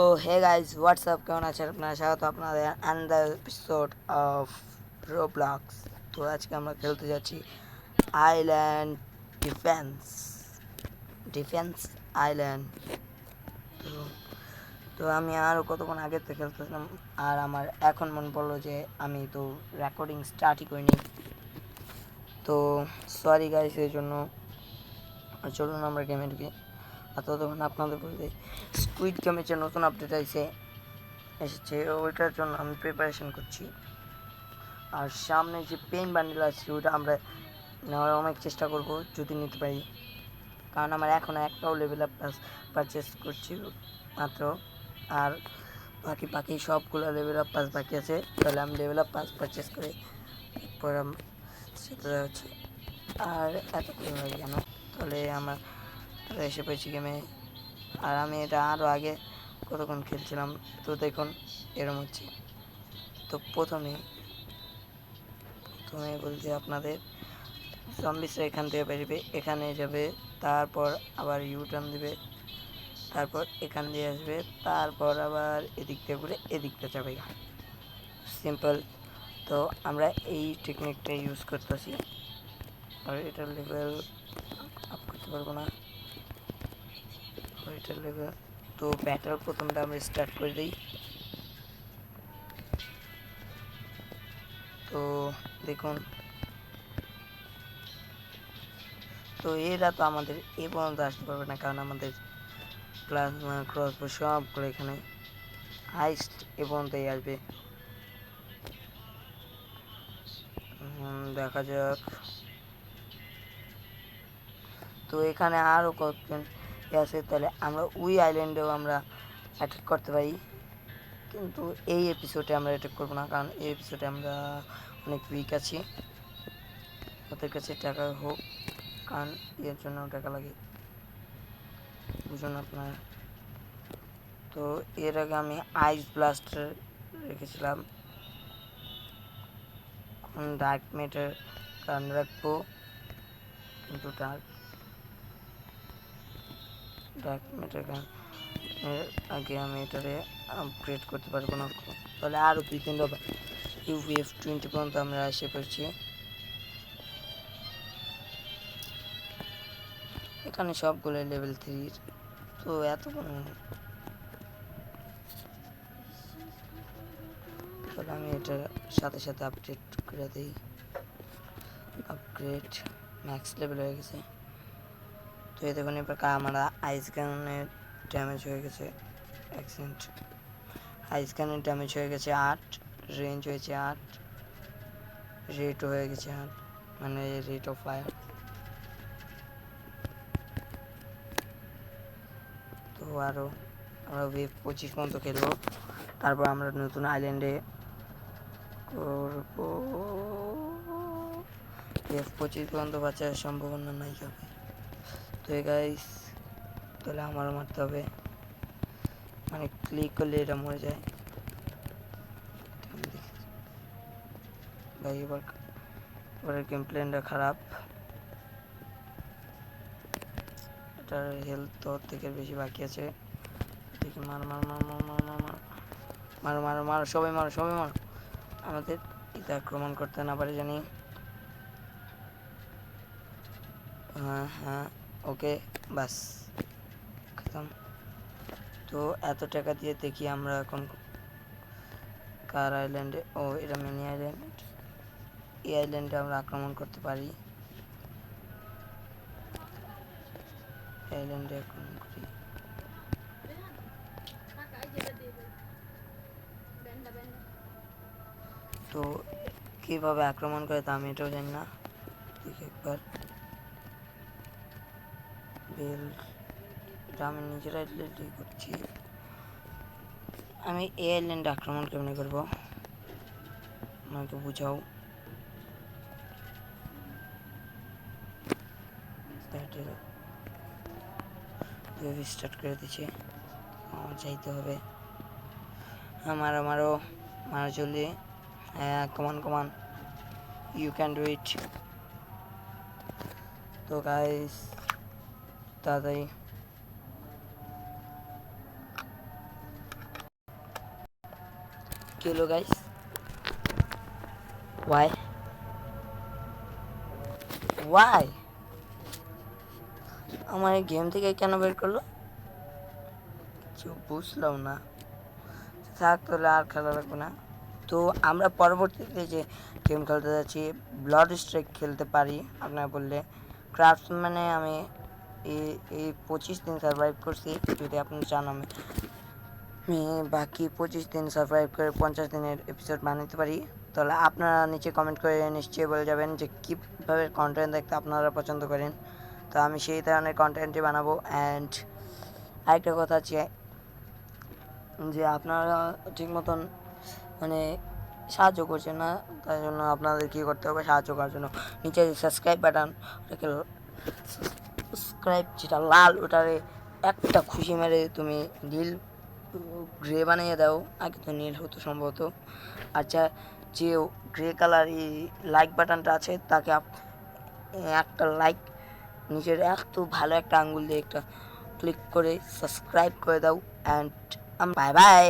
তো hey guys WhatsApp, কেমন আছেন আপনারা? স্বাগত আপনাদের অ্যানাদার এপিসোড অফ রোব্লক্স। তো আজকে আমরা খেলতে যাচ্ছি আইল্যান্ড ডিফেন্স ডিফেন্স আইল্যান্ড। তো তো আমি আরও কতক্ষণ আগে থেকে খেলতেছিলাম, আর আমার এখন মনে পড়লো যে আমি তো রেকর্ডিং স্টার্টই করিনি। তো সরি গাইজ এর জন্য। চলুন আমরা গেমে ঢুকি। আর ততক্ষণ আপনাদের বলতে স্কুইড গেমের যে নতুন আপডেট এসেছে ওইটার জন্য আমি প্রিপারেশন করছি। আর সামনে যে পেন বান্ডেল আছে ওটা আমরা নেওয়ার অনেক চেষ্টা করব যদি নিতে পারি, কারণ আমার এখন একটাও লেভেল আপ প্লাস পারচেস করছি মাত্র। আর বাকি সবগুলো লেভেল আপ পাস বাকি আছে। তাহলে আমি লেভেল আপ পাস পারচেস করে এরপর সেটা হচ্ছে। আর এত করে হয় কেন? তাহলে আমার এসে পেয়েছি গেমে। আর আমি এটা আরও আগে কতক্ষণ খেলছিলাম। তো দেখুন এরম হচ্ছে। তো প্রথমে বলছি আপনাদের, জম্বিসরা এখান থেকে বেরোবে, এখানে যাবে, তারপর আবার ইউটার্ন দিবে, তারপর এখান দিয়ে আসবে, তারপর আবার এদিক দিয়ে ঘুরে এদিকটা যাবে। সিম্পল। তো আমরা এই টেকনিকটা ইউজ করতেছি। আর এটার লেভেল আপ করতে পারবো না, এটার লেভেল। তো ব্যাটার প্রথমটা আমরা স্টার্ট করে দিই। তো দেখুন, তো এরা তো আমাদের এ পর্যন্ত আসতে পারবে না, কারণ আমাদের প্লাজমা ক্রসবো সবগুলো এখানে হাইস্ট এ পর্যন্তই আসবে। দেখা যাক। তো এখানে আরও কতজন আছে, তাহলে আমরা ওই আইল্যান্ডেও আমরা অ্যাটাক করতে পারি, কিন্তু এই এপিসোডে আমরা অ্যাটাক করবো না, কারণ এই এপিসোডে আমরা অনেক উইক আছি। ওদের কাছে টাকা হোক, কারণ এর জন্য টাকা লাগে, বুঝুন আপনারা। তো এর আগে আমি আইস ব্লাস্টার রেখেছিলাম, ডার্ক ম্যাটার কারণ রাখবো, কিন্তু ডার্ক ম্যাটার আগে আমি এটারে আপগ্রেড করতে পারবো না। তাহলে আরও 2-3 ইউভিএফ 20 পর্যন্ত আমরা এসে পড়ছি। এখানে সবগুলো লেভেল 3। তো এত তাহলে আমি এটার সাথে সাথে আপডেট করে দিই। আপগ্রেড ম্যাক্স লেভেল হয়ে গেছে। তো এই দেখুন এবার আমার আইস গানের ড্যামেজ হয়ে গেছে অ্যাক্সেন্ট। আইস গানের ড্যামেজ হয়ে গেছে 8, রেঞ্জ হয়েছে 8, রেটও হয়ে গেছে 8, মানে রেট অফ ফায়ার। তো আরও আমরা ওয়েভ 25 পর্যন্ত খেলবো, তারপর আমরা নতুন আইল্যান্ডে করবো। ওয়েভ 25 পর্যন্ত বাঁচার সম্ভাবনা নাই হবে। তো গাইস, তাহলে আমারও মারতে হবে, মানে ক্লিক করলে এটা মরে যায়। ভাই এবার গেম প্ল্যানটা খারাপ, এটার হেলথ তো থেকে বেশি বাকি আছে। দেখি মারো মারো মারো মারো মারো মারো মারো মারো মারো সবাই মারো সবাই মারো, আমাদের এটা আক্রমণ করতে না পারে জানি। হ্যাঁ হ্যাঁ, ওকে, বাস খতম। তো এত টাকা দিয়ে দেখি আমরা এখন কার আইল্যান্ডে, ও এটা মিনি আইল্যান্ড, এই আইল্যান্ডে আমরা আক্রমণ করতে পারি। আইল্যান্ডে আক্রমণ করি। তো কীভাবে আক্রমণ করে তা আমি এটাও জানি না, দেখি একবার। বেল, এটা আমি নিজের আইল্যান্ডে করছি। আমি এই আইল্যান্ডে আক্রমণ কেমনি করবো আমাকে বুঝাও। স্টার্ট করে দিচ্ছি, আমার যাইতে হবে। আমারও মারো জলদি, হ্যাঁ কমান কমান, ইউ ক্যান ডু ইট। তো গাইস তাড়াতাড়ি, কি হলো গাইস? ওয়াই ওয়াই আমার এই গেম থেকে কেন বের করলো? কিছু বুঝলাম না। থাক তাহলে আর খেলা লাগবে না। তো আমরা পরবর্তীতে যে গেম খেলতে যাচ্ছি ব্লাড স্ট্রাইক খেলতে পারি আপনারা বললে। ক্রাফটসম্যানে আমি এই 25 দিন সার্ভাইভ করছি। যদি আপনি চান আমি বাকি 25 দিন সার্ভাইভ করে 50 দিনের এপিসোড বানাতে পারি। তাহলে আপনারা নিচে কমেন্ট করে নিশ্চয়ই বলে যাবেন যে কীভাবে কন্টেন্ট দেখতে আপনারা পছন্দ করেন। তো আমি সেই ধরনের কন্টেন্টই বানাবো। অ্যান্ড আরেকটা কথা আছে যে আপনারা ঠিক মতন মানে সাহায্য করছেন না, তাই জন্য আপনাদের কী করতে হবে সাহায্য করার জন্য নিচে সাবস্ক্রাইব বাটন, ওটাকে সাবস্ক্রাইব যেটা লাল ওটারে একটা খুশি মেরে তুমি নীল গ্রে বানিয়ে দাও। আগে তো নীল হতো সম্ভবত। আচ্ছা, যে গ্রে কালার এই লাইক বাটনটা আছে তাকে একটা লাইক নিজের এত ভালো একটা আঙ্গুল দিয়ে একটা ক্লিক করে সাবস্ক্রাইব করে দাও। And bye bye.